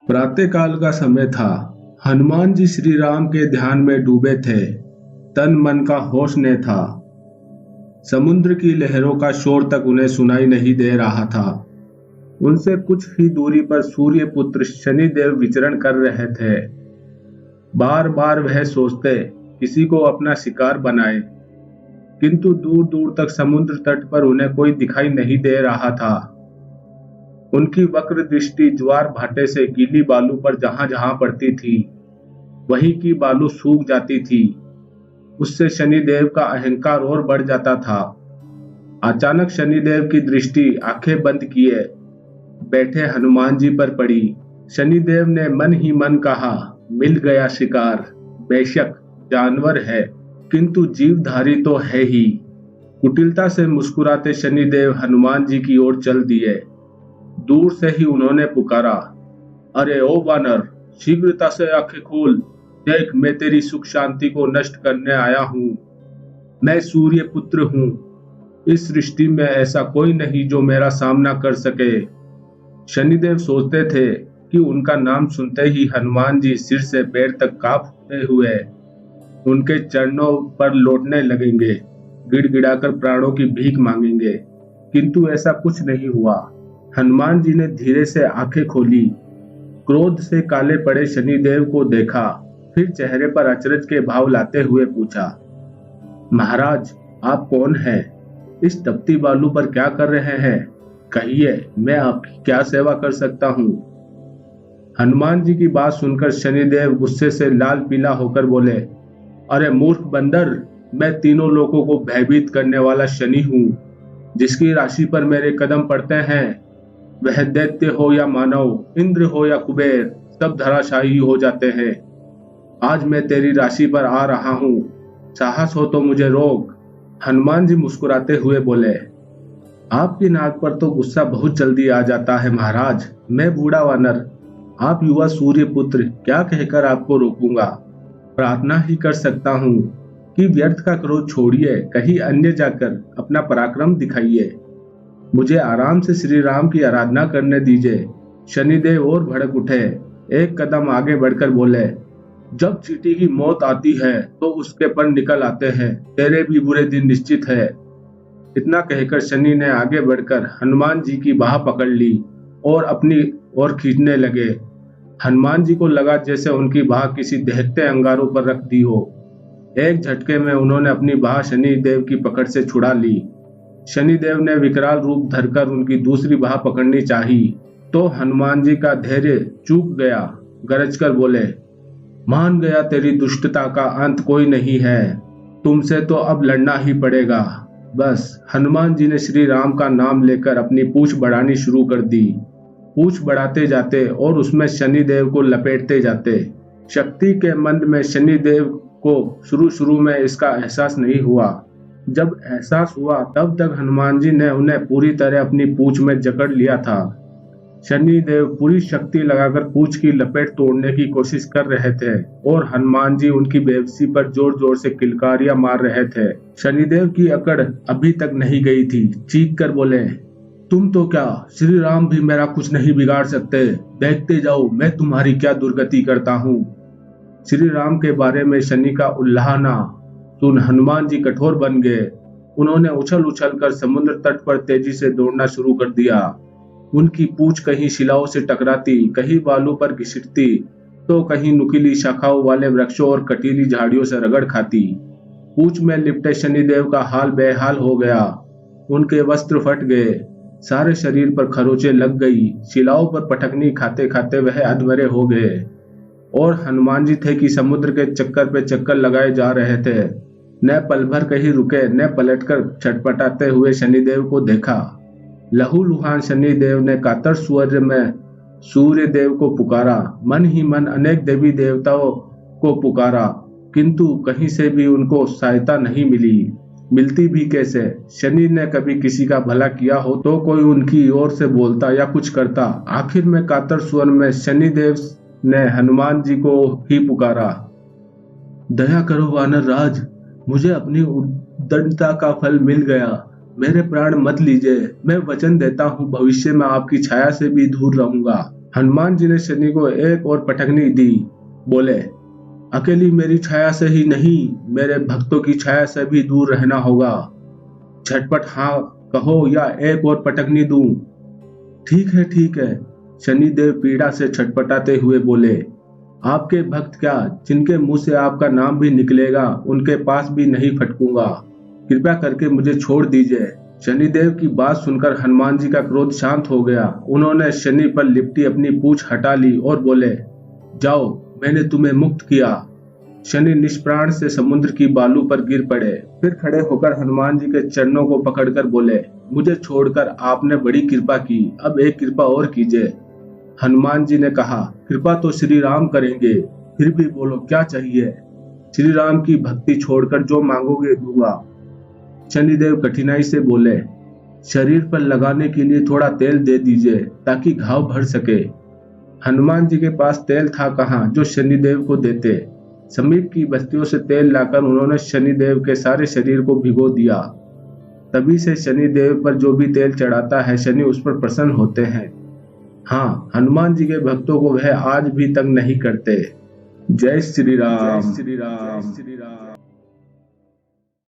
प्रातःकाल का समय था। हनुमान जी श्री राम के ध्यान में डूबे थे। तन मन का होश न था। समुद्र की लहरों का शोर तक उन्हें सुनाई नहीं दे रहा था। उनसे कुछ ही दूरी पर सूर्य पुत्र शनिदेव विचरण कर रहे थे। बार बार वह सोचते किसी को अपना शिकार बनाए, किंतु दूर दूर तक समुद्र तट पर उन्हें कोई दिखाई नहीं दे रहा था। उनकी वक्र दृष्टि ज्वार भाटे से गीली बालू पर जहां जहां पड़ती थी, वहीं की बालू सूख जाती थी। उससे शनिदेव का अहंकार और बढ़ जाता था। अचानक शनिदेव की दृष्टि आंखें बंद किए बैठे हनुमान जी पर पड़ी। शनिदेव ने मन ही मन कहा, मिल गया शिकार। बेशक जानवर है, किंतु जीवधारी तो है ही। कुटिलता से मुस्कुराते शनिदेव हनुमान जी की ओर चल दिए। दूर से ही उन्होंने पुकारा, अरे ओ वानर, शीघ्रता से आंखें खोल। देख, मैं तेरी सुख शांति को नष्ट करने आया हूँ। मैं सूर्य पुत्र हूँ। इस सृष्टि में ऐसा कोई नहीं जो मेरा सामना कर सके। शनिदेव सोचते थे कि उनका नाम सुनते ही हनुमान जी सिर से पैर तक कांपते हुए उनके चरणों पर लौटने लगेंगे, गिड़गिड़ाकर प्राणों की भीख मांगेंगे। किंतु ऐसा कुछ नहीं हुआ। हनुमान जी ने धीरे से आंखें खोली, क्रोध से काले पड़े शनिदेव को देखा, फिर चेहरे पर अचरज के भाव लाते हुए पूछा, महाराज आप कौन हैं? इस तपती बालू पर क्या कर रहे हैं? कहिए, मैं आपकी क्या सेवा कर सकता हूँ? हनुमान जी की बात सुनकर शनिदेव गुस्से से लाल पीला होकर बोले, अरे मूर्ख बंदर, मैं तीनों लोगों को भयभीत करने वाला शनि हूँ। जिसकी राशि पर मेरे कदम पड़ते हैं, वह दैत्य हो या मानव, इंद्र हो या कुबेर, सब धराशायी हो जाते हैं। आज मैं तेरी राशि पर आ रहा हूँ, साहस हो तो मुझे रोक। हनुमान जी मुस्कुराते हुए बोले, आपकी नाक पर तो गुस्सा बहुत जल्दी आ जाता है महाराज। मैं बूढ़ा वानर, आप युवा सूर्य पुत्र, क्या कहकर आपको रोकूंगा? प्रार्थना ही कर सकता हूँ कि व्यर्थ का क्रोध छोड़िए, कहीं अन्य जाकर अपना पराक्रम दिखाइए। मुझे आराम से श्री राम की आराधना करने दीजिए। शनिदेव और भड़क उठे। एक कदम आगे बढ़कर बोले, जब चींटी की मौत आती है तो उसके पर निकल आते हैं। तेरे भी बुरे दिन निश्चित है। इतना कहकर शनि ने आगे बढ़कर हनुमान जी की बाह पकड़ ली और अपनी ओर खींचने लगे। हनुमान जी को लगा जैसे उनकी बाह किसी दहकते अंगारों पर रख दी हो। एक झटके में उन्होंने अपनी बाह शनिदेव की पकड़ से छुड़ा ली। शनिदेव ने विकराल रूप धरकर उनकी दूसरी बाह पकड़नी चाही तो हनुमान जी का धैर्य चूक गया। गरजकर बोले, मान गया तेरी दुष्टता का अंत कोई नहीं है। तुमसे तो अब लड़ना ही पड़ेगा। बस। हनुमान जी ने श्री राम का नाम लेकर अपनी पूंछ बढ़ानी शुरू कर दी। पूंछ बढ़ाते जाते और उसमें शनिदेव को लपेटते जाते। शक्ति के मंद में शनिदेव को शुरू में इसका एहसास नहीं हुआ। जब एहसास हुआ तब तक हनुमान जी ने उन्हें पूरी तरह अपनी पूंछ में जकड़ लिया था। शनिदेव पूरी शक्ति लगाकर पूंछ की लपेट तोड़ने की कोशिश कर रहे थे और हनुमान जी उनकी बेबसी पर जोर जोर से किलकारियां मार रहे थे। शनिदेव की अकड़ अभी तक नहीं गई थी। चीख कर बोले, तुम तो क्या, श्री राम भी मेरा कुछ नहीं बिगाड़ सकते। देखते जाओ मैं तुम्हारी क्या दुर्गति करता हूँ। श्री राम के बारे में शनि का उल्लाहना सुन हनुमान जी कठोर बन गए। उन्होंने उछल उछल कर समुद्र तट पर तेजी से दौड़ना शुरू कर दिया। उनकी पूंछ कहीं शिलाओं से टकराती, कहीं बालू पर घिसटती तो कहीं नुकीली शाखाओं वाले वृक्षों और कटीली झाड़ियों से रगड़ खाती। पूंछ में लिपटे शनिदेव का हाल बेहाल हो गया। उनके वस्त्र फट गए, सारे शरीर पर खरोंचें लग गई। शिलाओं पर पटकनी खाते खाते वह अधमरे हो गए और हनुमान जी थे कि समुद्र के चक्कर पे चक्कर लगाए जा रहे थे। न पल भर कहीं रुके, न पलटकर छटपटाते हुए शनिदेव को देखा। लहूलुहान शनिदेव ने कातर स्वर में सूर्य देव को पुकारा। मन ही मन अनेक देवी देवताओं को पुकारा, किंतु कहीं से भी उनको सहायता नहीं मिली। मिलती भी कैसे? शनि ने कभी किसी का भला किया हो तो कोई उनकी ओर से बोलता या कुछ करता। आखिर में कातर स्वर में शनिदेव ने हनुमान जी को ही पुकारा, दया करो वानर राज, मुझे अपनी उद्दंडता का फल मिल गया। मेरे प्राण मत लीजिए। मैं वचन देता हूँ भविष्य में आपकी छाया से भी दूर रहूंगा। हनुमान जी ने शनि को एक और पटकनी दी। बोले, अकेली मेरी छाया से ही नहीं, मेरे भक्तों की छाया से भी दूर रहना होगा। झटपट हाँ कहो या एक और पटकनी दूं? ठीक है, शनिदेव पीड़ा से छटपटाते हुए बोले, आपके भक्त क्या, जिनके मुंह से आपका नाम भी निकलेगा, उनके पास भी नहीं फटकूंगा। कृपया करके मुझे छोड़ दीजिए। शनिदेव की बात सुनकर हनुमान जी का क्रोध शांत हो गया। उन्होंने शनि पर लिपटी अपनी पूंछ हटा ली और बोले, जाओ, मैंने तुम्हें मुक्त किया। शनि निष्प्राण से समुद्र की बालू पर गिर पड़े। फिर खड़े होकर हनुमान जी के चरणों को पकड़कर बोले, मुझे छोड़कर आपने बड़ी कृपा की, अब एक कृपा और कीजिए। हनुमान जी ने कहा, कृपा तो श्री राम करेंगे, फिर भी बोलो क्या चाहिए। श्री राम की भक्ति छोड़कर जो मांगोगे दूंगा। शनिदेव कठिनाई से बोले, शरीर पर लगाने के लिए थोड़ा तेल दे दीजिए ताकि घाव भर सके। हनुमान जी के पास तेल था कहाँ जो शनिदेव को देते। समीप की बस्तियों से तेल लाकर उन्होंने शनिदेव के सारे शरीर को भिगो दिया। तभी से शनिदेव पर जो भी तेल चढ़ाता है, शनि उस पर प्रसन्न होते हैं। हाँ, हनुमान जी के भक्तों को वह आज भी तंग नहीं करते। जय श्री राम।